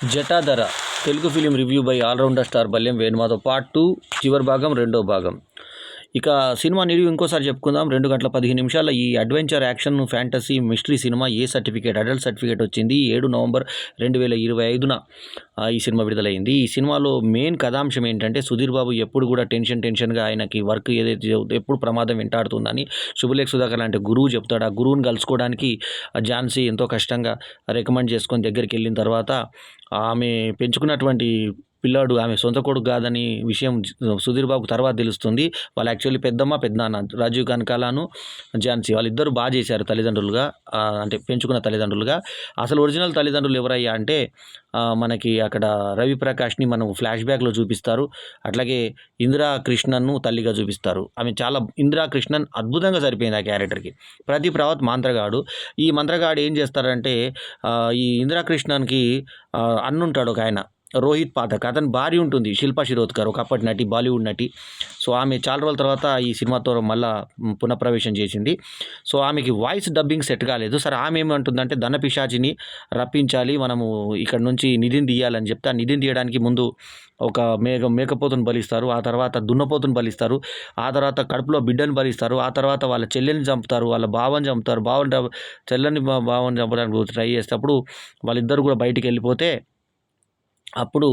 Jatadhara Telugu film review by all rounder star Balyam Venumadhav part 2 చివరి భాగం రెండో భాగం. ఇక సినిమా నిడివి ఇంకోసారి చెప్పుకుందాం. 2 గంటల 15 నిమిషాల ఈ adventure action fantasy mystery cinema A certificate adult certificate వచ్చింది. 7 నవంబర్ 2025న ఈ సినిమా విడుదలైంది. ఈ సినిమాలో మెయిన్ కథాంశం ఏంటంటే సుధీర్ బాబు ఎప్పుడు కూడా టెన్షన్గా ఆయనకి వర్క్ ఏదైతే ఎప్పుడు ప్రమాదం వెంటాడుతుందని శుభలేఖ సుధాకర్ లాంటి గురువు చెప్తాడు. ఆ గురువుని కలుసుకోవడానికి ఝాన్సీ ఎంతో కష్టంగా రికమెండ్ చేసుకొని దగ్గరికి వెళ్ళిన తర్వాత ఆమె పెంచుకున్నటువంటి పిల్లాడు ఆమె సొంత కొడుకు కాదని విషయం సుధీర్ బాబు తర్వాత తెలుస్తుంది. వాళ్ళు యాక్చువల్లీ పెద్దమ్మ పెద్దనాన్న రాజీవ్ కనకాలను ఝాన్సీ వాళ్ళిద్దరూ బాగా చేశారు తల్లిదండ్రులుగా, అంటే పెంచుకున్న తల్లిదండ్రులుగా. అసలు ఒరిజినల్ తల్లిదండ్రులు ఎవరయ్యా అంటే మనకి అక్కడ రవి ప్రకాష్ని మనం ఫ్లాష్ బ్యాక్లో చూపిస్తారు. అట్లాగే ఇందిరా కృష్ణన్ను తల్లిగా చూపిస్తారు. ఆమె చాలా ఇందిరా కృష్ణన్ అద్భుతంగా సరిపోయింది ఆ క్యారెక్టర్కి. ప్రదీప్ రావత్ మంత్రగాడు. ఈ మంత్రగాడు ఏం చేస్తారంటే ఈ ఇందిరా కృష్ణన్కి అన్నుంటాడు ఒక ఆయన రోహిత్ పాఠక్, అతని భార్య ఉంటుంది శిల్పా శిరోద్కర్, ఒకప్పటి నటి, బాలీవుడ్ నటి. సో ఆమె చాలా రోజుల తర్వాత ఈ సినిమాతో మళ్ళా పునఃప్రవేశం చేసింది. సో ఆమెకి వాయిస్ డబ్బింగ్ సెట్ కాలేదు. సరే ఆమె ఏమంటుందంటే ధన పిశాచిని రప్పించాలి, మనము ఇక్కడ నుంచి నిధిని తీయాలని చెప్తే ఆ నిధిని తీయడానికి ముందు ఒక మేకపోతుని బలిస్తారు, ఆ తర్వాత దున్నపోతుని బలిస్తారు, ఆ తర్వాత కడుపులో బిడ్డను బలిస్తారు, ఆ తర్వాత వాళ్ళ చెల్లెని చంపుతారు, వాళ్ళ బావని చంపుతారు, చెల్లెని బావని చంపడానికి ట్రై చేసేటప్పుడు వాళ్ళిద్దరు కూడా బయటికి వెళ్ళిపోతే అప్పుడు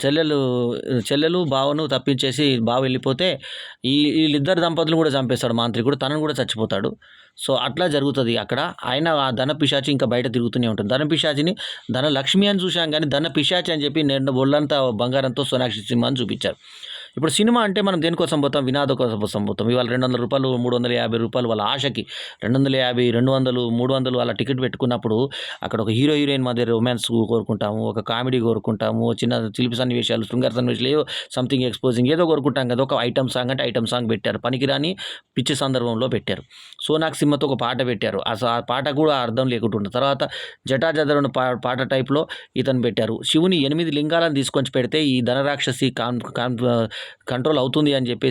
చెల్లెలు బావను తప్పించేసి బావ వెళ్ళిపోతే వీళ్ళిద్దరు దంపతులు కూడా చంపేస్తాడు మాంత్రికుడు, తనను కూడా చచ్చిపోతాడు. సో అట్లా జరుగుతుంది అక్కడ. ఆయన ఆ ధన పిశాచి ఇంకా బయట తిరుగుతూనే ఉంటుంది. ధన పిశాచిని ధన లక్ష్మి అని చూసాం కానీ ధన పిశాచి అని చెప్పి నేను ఒళ్ళంతా బంగారంతో సోనాక్షి సినిమా అని చూపించారు. ఇప్పుడు సినిమా అంటే మనం దేనికోసం పోతాం, వినోదం కోసం పోతాం. ఇవాళ ₹200 ₹350 వాళ్ళ ఆశకి 250 200 300 అలా టికెట్ పెట్టుకున్నప్పుడు అక్కడ ఒక హీరో హీరోయిన్ మధ్య రొమాన్స్ కోరుకుంటాము, ఒక కామెడీ కోరుకుంటాము, చిన్న చిలిపి సన్నివేశాలు, శృంగార సన్నివేశాలు, ఏదో సంథింగ్ ఎక్స్పోజింగ్ ఏదో కోరుకుంటాం కదా. ఒక ఐటమ్ సాంగ్ అంటే ఐటమ్ సాంగ్ పెట్టారు, పనికిరాని పిచ్చి సందర్భంలో పెట్టారు. సోనాక్షి సినిమాతో ఒక పాట పెట్టారు, ఆ పాట కూడా అర్థం లేకుండా. తర్వాత జటాజదరుని పాట టైప్లో ఇతను పెట్టారు. శివుని 8 లింగాలను తీసుకొని పెడితే ఈ ధనరాక్షసి కంట్రోల్ అవుతుంది అని చెప్పి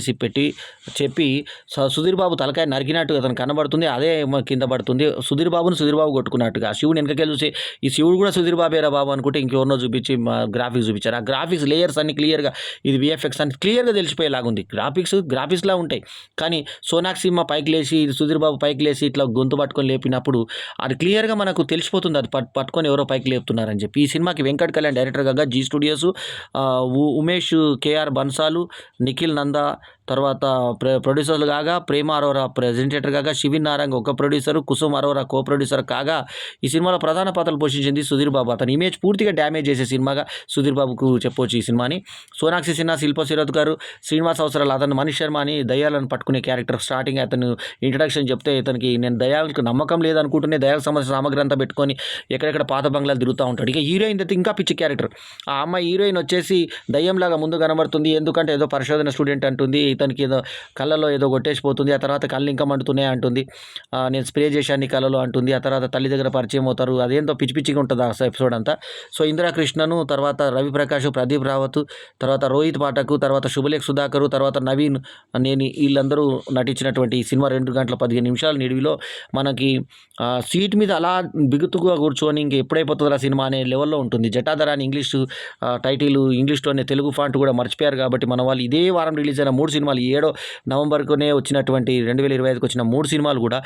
సుధీర్ బాబు తలకాయ నరికినట్టు అతను కనబడుతుంది, అదే కింద పడుతుంది. సుధీర్ బాబు కొట్టుకున్నట్టుగా శివుని వెనకకెళ్ళి చూసి ఈ శివుడు కూడా సుధీర్ బాబేరా బాబు అనుకుంటే ఇంకెవరినో చూపించి గ్రాఫిక్స్ చూపించారు. ఆ గ్రాఫిక్స్ లేయర్స్ అన్ని క్లియర్గా, ఇది విఎఫ్ఎక్స్ అని క్లియర్గా తెలిసిపోయేలాగా ఉంది. గ్రాఫిక్స్లా ఉంటాయి కానీ సోనాక్షి సినిమా పైకి లేచి సుధీర్ బాబు పైకి లేచి ఇట్లా గొంతు పట్టుకొని లేపినప్పుడు అది క్లియర్గా మనకు తెలిసిపోతుంది, అది పట్టుకొని ఎవరో పైకి లేపుతున్నారని చెప్పి. ఈ సినిమాకి వెంకట్ కళ్యాణ్ డైరెక్టర్గా, జీ స్టూడియోస్, ఉమేష్ కేఆర్ బన్సాలు, నిఖిల్ నందా, తర్వాత ప్రొడ్యూసర్లు కాగా ప్రేమ అరోరా ప్రెజెంటేటర్ కాగా, శివిన్ నారంగ్ ఒక producer, Kusum Arora co producer కాగా ఈ సినిమాలో ప్రధాన పాత్రలు పోషించింది సుధీర్ బాబు. అతని ఇమేజ్ పూర్తిగా డ్యామేజ్ చేసే సినిమాగా సుధీర్ బాబుకు చెప్పవచ్చు ఈ సినిమాని. సోనాక్షి సిన్హా, శిల్పా శిరోద్కర్, శ్రీనివాస్ అవసరాలు, అతను మనీష్ శర్మ అని దయ్యాలను పట్టుకునే క్యారెక్టర్. స్టార్టింగ్ అతను ఇంట్రడక్షన్ చెప్తే ఇతనికి నేను దయ్యాలకు నమ్మకం లేదనుకుంటూనే దయ్యాలకు సంబంధించిన సామగ్రి అంతా పెట్టుకొని ఎక్కడెక్కడ పాత బంగ్లాలు తిరుగుతూ ఉంటాడు. ఇక హీరోయిన్ అయితే ఇంకా పిచ్చి క్యారెక్టర్. ఆ అమ్మాయి హీరోయిన్ వచ్చేసి దయ్యంలాగా ముందు కనబడుతుంది, ఎందుకంటే ఏదో పరిశోధన స్టూడెంట్ అంటుంది, ఇతనికి ఏదో కళ్ళలో ఏదో కొట్టేసిపోతుంది, ఆ తర్వాత కళ్ళు ఇంకా మండుతున్నాయి అంటుంది, నేను స్ప్రే చేశాను కళ్ళలో అంటుంది, ఆ తర్వాత తల్లి దగ్గర పరిచయం అవుతారు, అదేంతో పిచ్చి పిచ్చిగా ఉంటుంది ఆ ఎపిసోడ్ అంతా. సో ఇందిరా కృష్ణను, తర్వాత రవి ప్రకాష్, ప్రదీప్ రావత్, తర్వాత రోహిత్ పాఠక్, తర్వాత శుభలేఖ సుధాకర్, తర్వాత నవీన్ నేని, వీళ్ళందరూ నటించినటువంటి ఈ సినిమా 2 గంటల 15 నిమిషాల నిడివిలో మనకి సీట్ మీద అలా బిగుతుగా కూర్చొని ఇంక ఎప్పుడైపోతుందా సినిమా అనే లెవెల్లో ఉంటుంది. జటాధర అని ఇంగ్లీష్ టైటిల్, ఇంగ్లీష్లోనే తెలుగు ఫాంట్ కూడా మర్చిపోయారు కాబట్టి మన వాళ్ళు ఇదే వారం రిలీజ్ అయిన 3 సినిమాలు 7 నవంబర్కునే వచ్చినటువంటి 2025కి వచ్చిన 3 సినిమాలు కూడా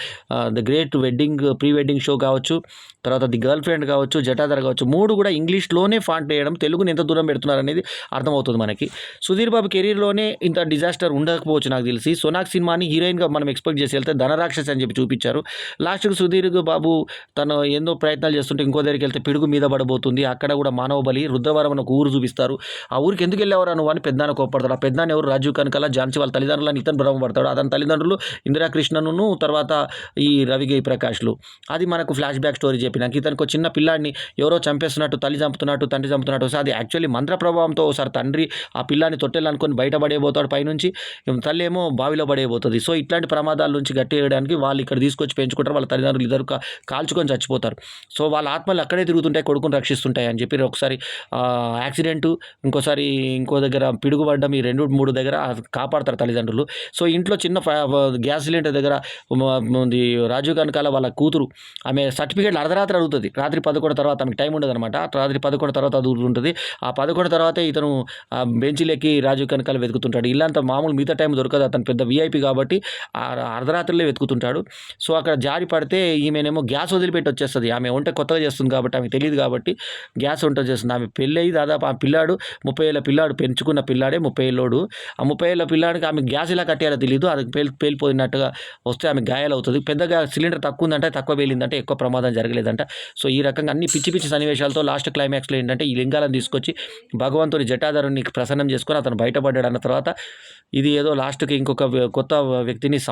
the great wedding pre wedding show కావచ్చు, తర్వాత ది గర్ల్ ఫ్రెండ్ కావచ్చు, జటాధర కావచ్చు, 3 కూడా ఇంగ్లీష్లోనే ఫాంట్ వేయడం, తెలుగుని ఎంత దూరం పెడుతున్నారు అనేది అర్థమవుతుంది మనకి. సుధీర్ బాబు కెరీర్లోనే ఇంత డిజాస్టర్ ఉండకపోవచ్చు నాకు తెలిసి. సోనాక్షి సినిమాని హీరోయిన్గా మనం ఎక్స్పెక్ట్ చేసి వెళ్తే ధనరాక్షసి అని చెప్పి చూపించారు. లాస్ట్కి సుధీర్ బాబు తను ఎన్నో ప్రయత్నాలు చేస్తుంటే ఇంకో దగ్గరికి వెళ్తే పిడుగు మీద పడబోతుంది, అక్కడ కూడా మానవ బలి రుద్రవరం అని ఒక ఊరు చూపిస్తారు. ఆ ఊరికి ఎందుకు వెళ్ళేవారు నువ్వు అని పెద్దనాన్న కోప్పడతాడు. ఆ పెద్దనాన్న ఎవరు, రాజీవ్ కనకాల, ఝాన్సీ వాళ్ళ తల్లిదండ్రులని ఇతను భ్రమపడతాడు. అతని తల్లిదండ్రులు ఇందిరా కృష్ణను, తర్వాత ఈ రవి ప్రకాష్లు. అది మనకు ఫ్లాష్ బ్యాక్ స్టోరీ చెప్పినాక ఇతనికి ఒక చిన్న పిల్లాడిని ఎవరో చంపేస్తున్నట్టు, తల్లి చంపుతున్నట్టు, తండ్రి చంపుతున్నట్టు. సో అది యాక్చువల్లీ మంత్ర ప్రభావంతో ఒకసారి తండ్రి ఆ పిల్లాన్ని తొట్టెలు అనుకొని బయటపడేయబోతాడు పైనుంచి, తల్లి ఏమో బావిలో పడేయబోతుంది. సో ఇట్లాంటి ప్రమాదాల నుంచి గట్టేయడానికి వాళ్ళు ఇక్కడ తీసుకొచ్చి పెంచుకుంటారు. వాళ్ళ తల్లిదండ్రులు ఇద్దరు కాల్చుకొని చచ్చిపోతారు. సో వాళ్ళ ఆత్మలు అక్కడే తిరుగుతుంటాయి, కొడుకుని రక్షిస్తుంటాయి అని చెప్పి ఒకసారి యాక్సిడెంటు, ఇంకోసారి ఇంకో దగ్గర పిడుగుపడ్డం, ఈ 2-3 దగ్గర కాపాడతారు తల్లిదండ్రులు. సో, ఇంట్లో చిన్న గ్యాస్ సిలిండర్ దగ్గర ఉంది రాజీవ్ కనకాల వాళ్ళ కూతురు ఆమె సర్టిఫికేట్లు అర్ధరాత్రి అడుగుతది. రాత్రి 11 తర్వాత ఆమెకు టైం ఉండదనమాట. రాత్రి 11 తర్వాత అడుగుతుంటది. ఆ 11 తర్వాతే ఇతను బెంచీలెక్కి రాజీవ్ కనకాల వెతుకుతుంటాడు. ఇల్లంతా మామూలు మిగతా టైం దొరకదు. అతను పెద్ద వీఐపీ కాబట్టి అర్ధరాత్రులే వెతుకుతుంటాడు. సో, అక్కడ జారి పడితే ఈమెనేమో గ్యాస్ వదిలిపెట్టి వచ్చేస్తది. ఆమె వంట కొత్తగా చేస్తుంది కాబట్టి ఆమెకు తెలీదు కాబట్టి గ్యాస్ వంట చేస్తుంది. ఆమె పెళ్ళయి దాదాపు ఆ పిల్లాడు 30 ఏళ్ల పిల్లాడు, పెంచుకున్న పిల్లాడే 30 ఏళ్లోడు. ఆ 30 ఏళ్ల పిల్లాడికి ఆమె గ్యాస్ ఎలా కట్టేయాలో తెలీదు. అది పేలిపోయినట్టుగా వస్తే ఆమె గాయాలవుతది. పెద్దగా సిలిండర్ తక్కువ ఉందంటే, తక్కువ పేలిందంటే ఎక్కువ ప్రమాదం జరగలేదంట. సో, ఈ రకంగా అన్ని పిచ్చి పిచ్చి సన్నివేశాలతో లాస్ట్ క్లైమాక్స్‌లో ఏంటంటే ఈ లింగాలను తీసుకొచ్చి భగవంతుని జటాధరుని ప్రసన్నం చేసుకొని అతను బయటపడ్డాడన్న తర్వాత ఇది ఏదో లాస్ట్‌కి ఇంకొక కొత్త వ్యక్తిని